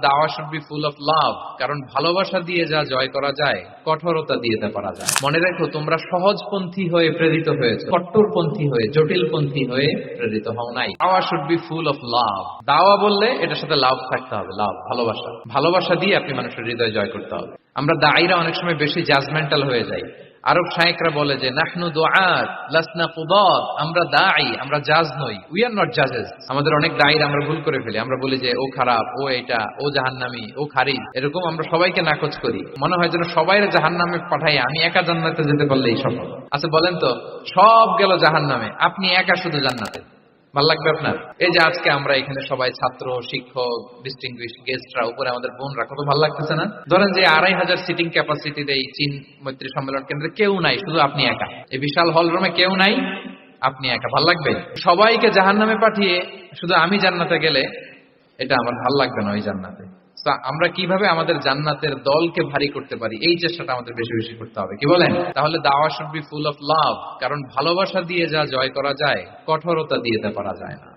দাওয়া should be full of love, কারণ ভালোবাসা দিয়ে যা জয় করা যায় কঠোরতা দিয়ে তা পারা যায়। মনে রেখো, তোমরা সহজপন্থী হয়ে প্রেরিত হয়েছে, কট্টরপন্থী হয়ে, জটিলপন্থী হয়ে প্রেরিত হও নাই। দাওয়া should be full of love. দাওয়া বললে এটার সাথে লাভ থাকতে হবে, লাভ, ভালোবাসা। ভালোবাসা দিয়ে আপনি মানুষের হৃদয় জয় করতে হবে। আমরা দায়ীরা অনেক সময় বেশি জাজমেন্টাল হয়ে যাই। আরব শায়েখরা বলে যে নাহনু দুআত লাসনা কুদাত, আমরা দাঈ, আমরা জাজ নই, উই আর নট জাজেস। আমাদের অনেক দায়ীরা আমরা ভুল করে ফেলি, আমরা বলি যে ও খারাপ, ও এটা, ও জাহান্নামী, ও খারিজ, এরকম আমরা সবাইকে নাকচ করি। মনে হয় যেন সবাইরে জাহান্নামে পাঠাই, আমি একা জান্নাতে যেতে পারলেই সফল। আচ্ছা বলেন তো, সব গেল জাহান্নামে, আপনি একা শুধু জান্নাতে, ভাল লাগবে আপনার? এই যে আজকে আমরা এখানে সবাই ছাত্র, শিক্ষক, ডিস্টিংগুইশ গেস্টরা, উপরে আমাদের বোনরা, কত ভালো লাগতেছে না? ধরেন যে 2500 সিটিং ক্যাপাসিটির এই চীন মৈত্রী সম্মেলন কেন্দ্রে কেউ নাই, শুধু আপনি একা। এই বিশাল হল রুমে কেউ নাই, আপনি একা, ভাল লাগবে? সবাইকে জাহান্নামে পাঠিয়ে শুধু আমি জান্নাতে গেলে এটা আমার ভাল লাগবে না, ওই জান্নাতে। আমরা কিভাবে আমাদের জান্নাতের দলকে ভারী করতে পারি, এই চেষ্টাটা আমাদের বেশি বেশি করতে হবে, কি বলেন? তাহলে দাওয়া should be full of love, কারণ ভালোবাসা দিয়ে যা জয় করা যায় কঠোরতা দিয়ে তা পারা যায় না।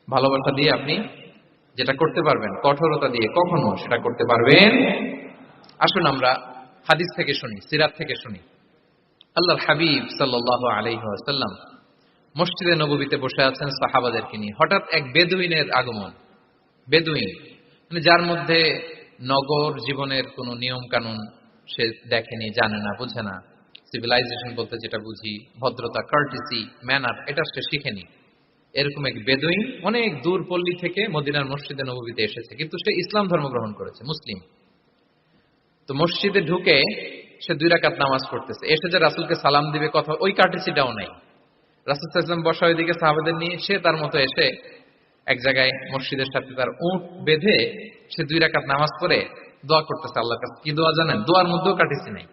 ভালোবাসা দিয়ে আপনি যেটা করতে পারবেন, কঠোরতা দিয়ে কখনো সেটা করতে পারবেন। আসুন আমরা হাদিস থেকে শুনি, সিরাত থেকে শুনি। আল্লাহর হাবিব সাল্লাল্লাহু আলাইহি ওয়াসাল্লাম মসজিদে নববীতে বসে আছেন সাহাবাদেরকে নিয়ে। হঠাৎ এক বেদুইনের আগমন। বেদুইন মানে যার মধ্যে নগর জীবনের কোনো নিয়ম কানুন সে দেখেনি, জানে না, বুঝে না। সিভিলাইজেশন বলতে যেটা বুঝি, ভদ্রতা, কার্টিসি, ম্যানার, এটা সে শিখেনি। এরকম এক বেদুইন অনেক দূর পল্লী থেকে মদিনার মসজিদে নববীতে এসেছে, কিন্তু সে ইসলাম ধর্ম গ্রহণ করেছে, মুসলিম। তো মসজিদে ঢুকে সে 2 রাকাত নামাজ পড়তেছে। এসে যে রাসূলকে সালাম দিবে, কথা, ওই কার্টিসিটাও নাই। রাসূল সাল্লাল্লাহু আলাইহি ওয়াসাল্লাম বসা ওইদিকে, সাহাবাদের নিয়ে, সে তার মতো এসে এক জায়গায় মসজিদের সাথে তার উট বেঁধে সে 2 রাকাত নামাজ পড়ে দোয়া করতেছে আল্লাহর কাছে। কি দোয়া জানেন? দোয়ার মধ্যেও কাটিছি নাই।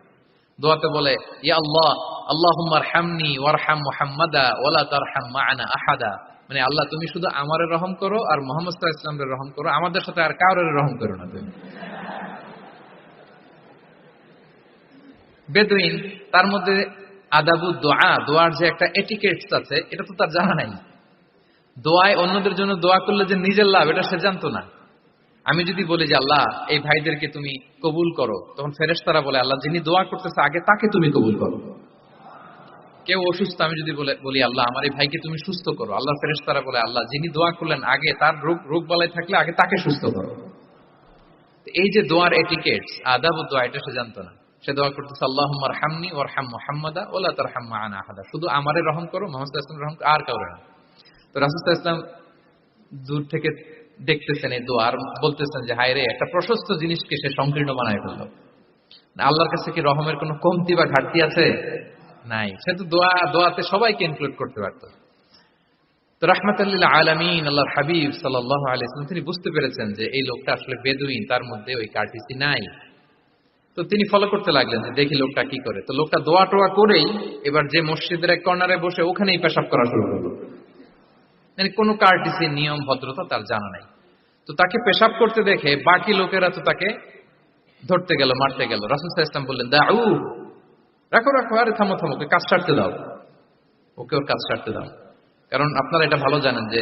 দোয়াতে বলে, ইয়া আল্লাহ, আল্লাহুম্মা আরহামনি ওয়ারহাম মুহাম্মাদা ওয়ালা তারহাম মা'ানা আহাদা। মানে আল্লাহ, তুমি শুধু আমারে রহম করো আর মুহাম্মদ সাল্লাল্লাহু আলাইহি ওয়াসাল্লামের রহম করো, আমাদের সাথে আর কাউরে রহম করো না তুমি। বেদুইন, তার মধ্যে আদাবু দোয়া, দোয়ার যে একটা এটিকেটস আছে, এটা তো তার জানা নাই। দোয়ায় অন্যদের জন্য দোয়া করলে যে নিজের লাভ, এটা সে জানতো না। আমি যদি বলি যে আল্লাহ এই ভাইদেরকে তুমি কবুল করো, তখন ফেরেশতারা বলে আল্লাহ যিনি দোয়া করতেছে আগে তাকে তুমি কবুল করো। কেউ অসুস্থ, আমি যদি বলি আল্লাহ আমার এই ভাইকে তুমি সুস্থ করো, আল্লাহ ফেরেশতারা বলে আল্লাহ যিনি দোয়া করলেন আগে তার রোগ বালাই থাকলে আগে তাকে সুস্থ করো। এই যে দোয়ার এটিকেটস, আদাব দোয়া, এটা সে জানতো না। সে দোয়া করতেছে আল্লাহুম্মা আরহামনি ওয়ারহাম মুহাম্মাদা ওয়ালা তারহাম মা'ানা আহাদা, শুধু আমারে রহম করো, মুহাম্মদ সাল্লাল্লাহু আলাইহি ওয়াসাল্লাম রহম, আর কাউরে না। তো রাসূল সাল্লাল্লাহু আলাইহি ওয়াসাল্লাম দূর থেকে দেখতেছেন এই দোয়া, আর বলতেছেন যে হায় রে, একটা প্রশস্ত জিনিসকে সে সংকীর্ণ বানায় ফেললো। আল্লাহর কাছে কি রহমের কোনো কমতি বা ঘাটতি আছে? নাই। সে তো দোয়াতে সবাইকে ইনক্লুড করতে পারত। তো রাহমাতাল লিল আলামিন আল্লাহর হাবিব সাল্লাল্লাহু আলাইহি ওয়াসাল্লাম তিনি বুঝতে পেরেছেন যে এই লোকটা আসলে বেদুইন, তার মধ্যে ওই কার্টিসি নাই। তো তিনি ফলো করতে লাগলেন যে দেখি লোকটা কি করে। তো লোকটা দোয়া টোয়া করেই এবার যে মসজিদের এক কর্নারে বসে ওখানেই পেশাব করা শুরু করলো। মানে কোনো কার্টিসি, নিয়ম, ভদ্রতা তার জানা নাই। তো তাকে পেশাব করতে দেখে বাকি লোকেরা তো তাকে ধরতে গেল, মারতে গেল। রাসূল সাল্লাল্লাহু আলাইহি ওয়াসাল্লাম বললেন, দাউ, রাখো রাখো, আরে থামো থামো, ওকে কাজ ছাড়তে দাও, ওকে ওর কাজ ছাড়তে দাও। কারণ আপনারা এটা ভালো জানেন যে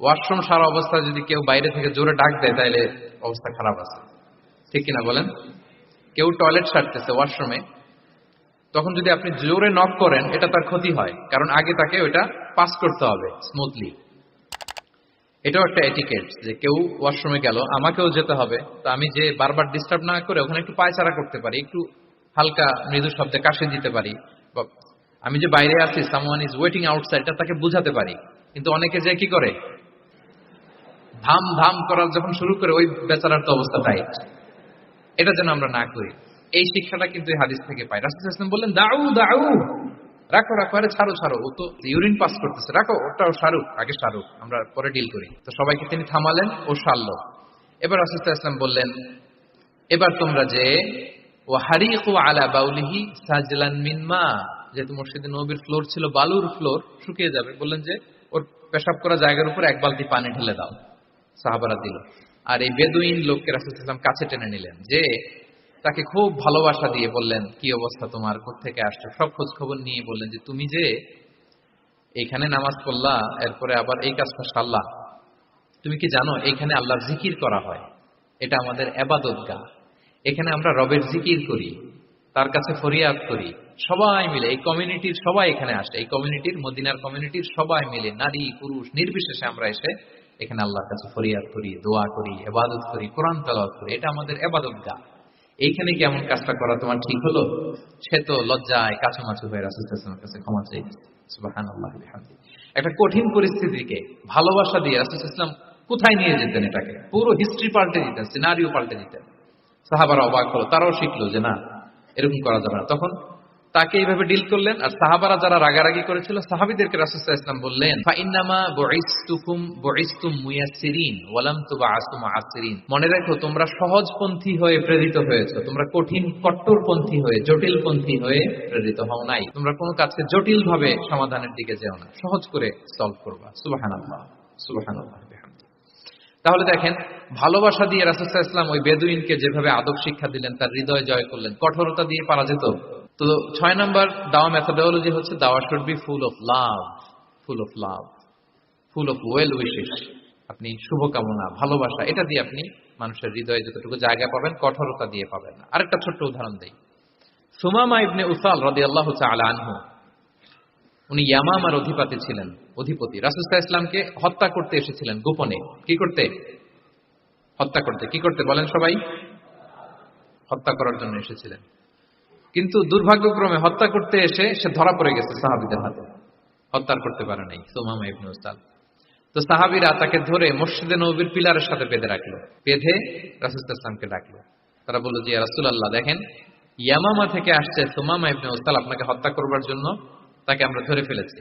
ওয়াশরুম সারা অবস্থায় যদি কেউ বাইরে থেকে জোরে ডাক দেয় তাহলে অবস্থা খারাপ আছে, ঠিক কিনা বলেন? কেউ টয়লেট সারতেছে ওয়াশরুমে, তখন যদি আপনি জোরে নক করেন এটা তার ক্ষতি হয়, কারণ আগে তাকে ওইটা পাস করতে হবে স্মুথলি। এটাও একটা এটিকেট যে কেউ ওয়াশরুমে গেল, আমাকেও যেতে হবে, তো আমি যে বারবার ডিস্টার্ব না করে ওখানে একটু পায়চারা করতে পারি, একটু হালকা মৃদু শব্দে কাশি দিতে পারি, বা আমি যে বাইরে আছি, সামওয়ান ইজ ওয়েটিং আউটসাইড, এটা তাকে বুঝাতে পারি। কিন্তু অনেকে যে কি করে, ধাম ধাম করার যখন শুরু করে, ওই বেচারার তো অবস্থা টাইট। এটা যেন আমরা না করি, এই শিক্ষাটা কিন্তু এই হাদিস থেকে পাই। রাসূল সাল্লাল্লাহু আলাইহি ওয়াসাল্লাম বললেন, দাউ দাউ, রাখো রাখো, আরে ছাড়ো ছাড়ো, ও তো ইউরিন পাস করতেছে, রাখো, ওটাও সারুক, আগে সারুক, আমরা পরে ডিল করি। তো সবাইকে তিনি থামালেন, ও সারলো। এবার রাসূল সাল্লাল্লাহু আলাইহি ওয়াসাল্লাম বললেন, এবার তোমরা যে ওয়াহারিকু আলা বাউলিহি সাজলান মিন মা, যেহেতু মসজিদে নববীর ফ্লোর ছিল বালুর ফ্লোর, শুকিয়ে যাবে, বললেন যে ওর পেশাব করা জায়গার উপর 1 বালতি পানি ঢেলে দাও। সাহাবারা দিল। আর এই বেদুইন লোককে রাসূল সাল্লাল্লাহু আলাইহি ওয়াসাল্লাম কাছে টেনে নিলেন, যে তাকে খুব ভালোবাসা দিয়ে বললেন, কি অবস্থা তোমার, কোত্থেকে আসছো, সব খোঁজ খবর নিয়ে বললেন যে তুমি যে এখানে নামাজ পড়লা, এরপরে আবার এই কাজটা সারলা, তুমি কি জানো এখানে আল্লাহর জিকির করা হয়? এটা আমাদের ইবাদতগাহ। এখানে আমরা রবের জিকির করি, তার কাছে ফরিয়াদ করি, সবাই মিলে এই কমিউনিটির সবাই এখানে আসে। এই কমিউনিটির, মদিনার কমিউনিটির সবাই মিলে, নারী পুরুষ নির্বিশেষে আমরা এসে এখানে আল্লাহর কাছে ফরিয়াদ করি, দোয়া করি, ইবাদত করি, কোরআন তেলাওয়াত করি। এটা আমাদের ইবাদতগাহ। এইখানে কি এমন কাজটা করা তোমার ঠিক হলো? সে তো লজ্জায় কাছামাছি হয়ে রাসূল সাল্লাল্লাহু আলাইহি ওয়াসাল্লামের কাছে ক্ষমা চেয়েছে। সুবহানাল্লাহ বিহামদিহি। একটা কঠিন পরিস্থিতিকে ভালোবাসা দিয়ে রাসূল সাল্লাল্লাহু আলাইহি ওয়াসাল্লাম কোথায় নিয়ে যেতেন, এটাকে পুরো হিস্ট্রি পাল্টে দিতেন, সিনারিও পাল্টে দিতেন। সাহাবারা অবাক হলো, তারাও শিখলো যে না, এরকম করা যাবে না। তখন তাকে এইভাবে ডিল করলেন। আর সাহাবারা যারা রাগারাগি করেছিল, সাহাবীদেরকে রাসূল সাল্লাল্লাহু আলাইহি ওয়াসাল্লাম বললেন, ফাইন্নামা বুইসতুম মুয়াসসিরিন ওয়া লাম তুবআসু মুআসসিরিন। মনে রাখো, তোমরা সহজপন্থী হয়ে প্রেরিত হয়েছো, তোমরা কঠিন কট্টরপন্থী হয়ে, জটিলপন্থী হয়ে প্রেরিত হও নাই। তোমরা কোনো কাজকে জটিল ভাবে সমাধানের দিকে যেও না, সহজ করে সলভ করবা। সুবহানাল্লাহ, সুবহানাল্লাহ বিহামদিহি। তাহলে দেখেন, ভালোবাসা দিয়ে রাসূল সাল্লাল্লাহু আলাইহি ওয়াসাল্লাম ওই বেদুইনকে যেভাবে আদব শিক্ষা দিলেন, তার হৃদয় জয় করলেন, কঠোরতা দিয়ে পারা যেত? তো 6 নম্বর দাওয়া মেথোডোলজি হচ্ছে দাওয়া should be full of love, full of love, full of well wishes. আপনি শুভকামনা, ভালোবাসা, এটা দিয়ে আপনি মানুষের হৃদয়ে যতটুকু জায়গা পাবেন, কঠোরতা দিয়ে পাবেন না। আরেকটা ছোট্ট উদাহরণ দেই। সুমামা ইবনে উসাল রাদিয়াল্লাহু তাআলা আনহু, উনি ইয়ামামার অধিপতি ছিলেন। অধিপতি রাসূল সাল্লাল্লাহু আলাইহি ওয়াসাল্লামকে হত্যা করতে এসেছিলেন গোপনে। কি করতে? হত্যা করতে। কি করতে বলেন সবাই? হত্যা করার জন্য এসেছিলেন। কিন্তু দুর্ভাগ্যক্রমে হত্যা করতে এসে সে ধরা পড়ে গেছে সাহাবীদের হাতে, হত্যা করতে পারে নাই সুমামা ইবনে উসাল। তো সাহাবীরা তাকে ধরে মসজিদে নববীর পিলারের সাথে বেঁধে রাখলো, বেঁধে রাসূল সাল্লাল্লাহু আলাইহি ওয়াসাল্লামকে ডাকলো। তারা বলল যে ইয়া রাসূলুল্লাহ, দেখেন ইয়ামামা থেকে আসছে সুমামা ইবনে উসাল আপনাকে হত্যা করবার জন্য, তাকে আমরা ধরে ফেলেছি,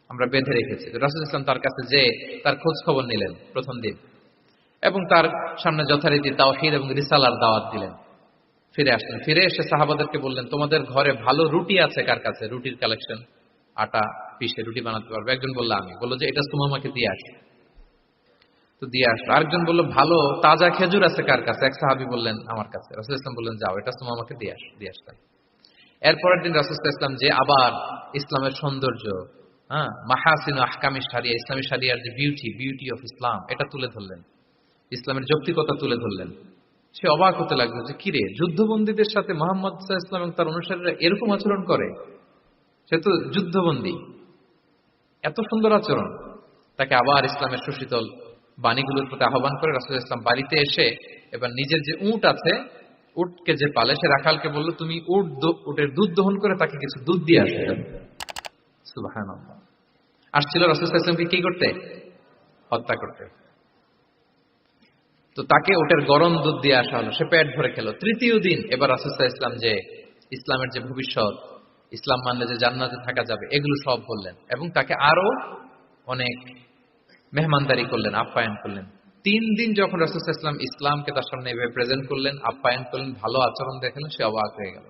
আমরা বেঁধে রেখেছি। রাসূল সাল্লাল্লাহু আলাইহি ওয়াসাল্লাম তার কাছে যে তার খোঁজ খবর নিলেন প্রথম দিন, এবং তার সামনে যথারীতি তাওহীদ এবং রিসালার দাওয়াত দিলেন। ফিরে আসলেন, ফিরে এসে সাহাবাদেরকে বললেন, তোমাদের ঘরে ভালো রুটি আছে কার কাছে? রুটির কালেকশন, আটা পিষে রুটি বানাতে পারবে। একজন বলল আমি। বললো যে এটা সুমামাকে দিয়ে আসো। তো দিয়ে আসলো। আরেকজন বললো ভালো তাজা খেজুর আছে কার কাছে? এক সাহাবী বললেন আমার কাছে। রাসূল সাল্লাল্লাহু আলাইহি ওয়াসাল্লাম বললেন যাও, এটা সুমামাকে দিয়ে আস। দিয়ে আসলেন। এরপরের দিন রাসূল সাল্লাল্লাহু আলাইহি ওয়াসাল্লাম যে আবার ইসলামের সৌন্দর্য, মাহাসিন আহকামি শারিয়া, ইসলামী শারিয়ার যে বিউটি অফ ইসলাম, এটা তুলে ধরলেন, ইসলামের যৌক্তিকতা তুলে ধরলেন। সে অবাক হতে লাগলো যে কিরে, যুদ্ধবন্দীদের সাথে মুহাম্মদ সাল্লাল্লাহু আলাইহি ওয়াসাল্লাম এবং তার অনুসারীরা এরকম আচরণ করে? সে তো যুদ্ধবন্দী, এত সুন্দর আচরণ। তাকে আবার ইসলামের সুশীতল বাণীগুলোর প্রতি আহ্বান করে রাসূল সাল্লাল্লাহু আলাইহি ওয়াসাল্লাম বাড়িতে এসে এবার নিজের যে উট আছে, উটকে যে পালে, সে রাখালকে বলল তুমি উটের দুধ দহন করে তাকে কিছু দুধ দিয়ে আসবে। সুবহানাল্লাহ। আসছিল রাসূল সাল্লাল্লাহু আলাইহি ওয়াসাল্লামকে কি করতে? হত্যা করতে। তো তাকে ওটার গরম দুধ দিয়ে আসা হলো, সে পেট ভরে খেলো। তৃতীয় দিন এবার রাসূল সাল্লাল্লাহু আলাইহি ওয়াসাল্লাম যে ইসলামের যে ভবিষ্যৎ, ইসলাম মানলে যে জান্নাতে থাকা যাবে, এগুলো সব বললেন এবং তাকে আরো অনেক মেহমানদারি করলেন, আপ্যায়ন করলেন। 3 দিন যখন রাসূল সাল্লাল্লাহু আলাইহি ওয়াসাল্লাম ইসলামকে তার সামনে এভাবে প্রেজেন্ট করলেন, আপ্যায়ন করলেন, ভালো আচরণ দেখালেন, সে অবাক হয়ে গেল।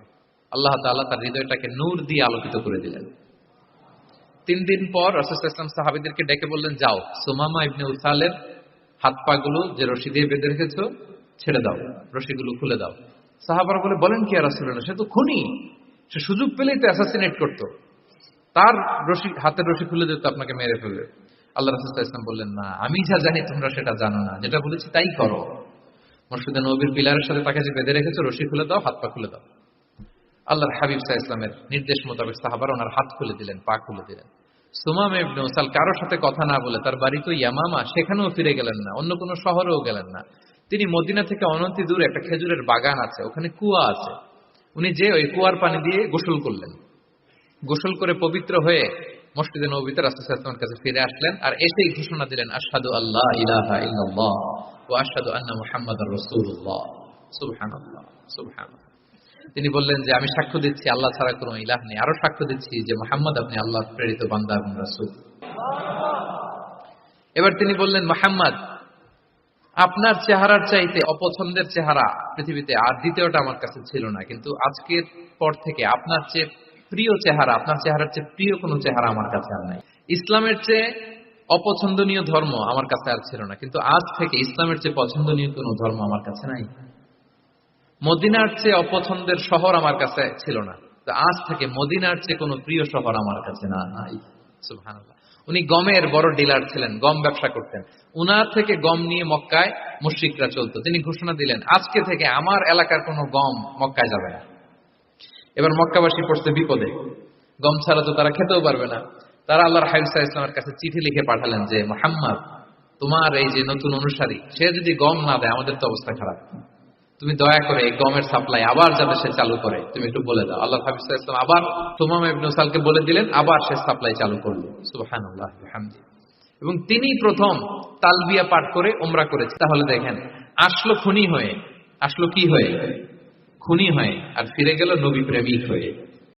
আল্লাহ তাআলা তার হৃদয়টাকে নূর দিয়ে আলোকিত করে দিলেন। 3 দিন পর রাসূল সাল্লাল্লাহু আলাইহি ওয়াসাল্লাম সাহাবীদেরকে ডেকে বললেন, যাও সুমামা ইবনে উসালের হাত পা গুলো যে রশি দিয়ে বেঁধে রেখেছো ছেড়ে দাও, রশিগুলো খুলে দাও। সাহাবারা বলেন কি ইয়া রাসূলুল্লাহ, সে তো খুনি, সে সুযোগ পেলেই তো অ্যাসাসিনেট করতো, তার রশি, হাতের রশি খুলে দিত আপনাকে মেরে ফেলবে। আল্লাহ রাসূল সাল্লাল্লাহু আলাইহি ওয়াসাল্লাম বললেন, না, আমি যা জানি তোমরা সেটা জানো না, যেটা বলেছি তাই করো। মসজিদে নববীর পিলারের সাথে তাকে যে বেঁধে রেখেছো, রশি খুলে দাও, হাত পা খুলে দাও। আল্লাহর হাবিব সাল্লাল্লাহু আলাইহি ওয়াসাল্লামের নির্দেশ মোতাবেক সাহাবারা ওনার হাত খুলে দিলেন, পা খুলে দিলেন। সুমামা ইবনে উসাল কারোর সাথে কথা না বলে, তার বাড়ি তো ইয়ামামা, সেখানেও ফিরে গেলেন না, অন্য কোনো শহরেও গেলেন না। তিনি মদিনা থেকে অনতি দূরে একটা খেজুরের বাগান আছে, ওখানে কুয়া আছে, উনি যে ওই কুয়ার পানি দিয়ে গোসল করলেন। গোসল করে পবিত্র হয়ে মসজিদে নববীতে রাসূল সাল্লাল্লাহু আলাইহি ওয়াসাল্লামের কাছে ফিরে আসলেন, আর এসেই ঘোষণা দিলেন, আশহাদু আল্লা ইলাহা ইল্লাল্লাহ ওয়া আশহাদু আন্না মুহাম্মাদার রাসূলুল্লাহ। সুবহানাল্লাহ, সুবহানাল্লাহ। তিনি বললেন যে আমি সাক্ষ্য দিচ্ছি আল্লাহ ছাড়া কোনো ইলাহ নেই, আরো সাক্ষ্য দিচ্ছি যে মুহাম্মদ আপনি আল্লাহর প্রেরিত বান্দা এবং রাসূল। এবার তিনি বললেন, মুহাম্মদ, আপনার চেহারার চাইতে অপছন্দের চেহারা পৃথিবীতে আর দ্বিতীয়টা আমার কাছে ছিল না, কিন্তু আজকের পর থেকে আপনার চেয়ে প্রিয় চেহারা, আপনার চেহারার চেয়ে প্রিয় কোনো চেহারা আমার কাছে আর নাই। ইসলামের চেয়ে অপছন্দনীয় ধর্ম আমার কাছে আর ছিল না, কিন্তু আজ থেকে ইসলামের চেয়ে পছন্দনীয় কোনো ধর্ম আমার কাছে নাই। মদিনার চেয়ে অপছন্দের শহর আমার কাছে ছিল না, তো আজ থেকে মদিনার চেয়ে কোনো প্রিয় শহর আমার কাছে নাই। সুবহানাল্লাহ। উনি গমের বড় ডিলার ছিলেন, গম ব্যবসা করতেন। উনার থেকে গম নিয়ে মক্কায় মুশরিকরা চলতো। তিনি ঘোষণা দিলেন, আজকে থেকে আমার এলাকার কোনো গম মক্কায় যাবে না। এবার মক্কাবাসী পড়ছে বিপদে, গম ছাড়া তো তারা খেতেও পারবে না। তারা আল্লাহর হাবিব সাল্লাল্লাহু আলাইহি ওয়াসাল্লামের কাছে চিঠি লিখে পাঠালেন যে, মুহাম্মদ, তোমার এই যে নতুন অনুসারী, সে যদি গম না দেয় আমাদের তো অবস্থা খারাপ। তুমি দয়া করে এই গমের সাপ্লাই আবার যাতে সে চালু করে তুমি একটু বলে দাও। আল্লাহর হাবিব সাল্লাল্লাহু আলাইহি ওয়াসাল্লাম আবার সুমামা ইবনে উসালকে বলে দিলেন, আবার সে সাপ্লাই চালু করলো। সুবহানাল্লাহ ওয়া বিহামদিহি। এবং তিনি প্রথম তালবিয়া পাঠ করে উমরা করেছে। তাহলে দেখেন, আসলো খুনি হয়ে, আসলো কি হয়ে? খুনি হয়ে, আর ফিরে গেল নবী প্রেমিক হয়ে।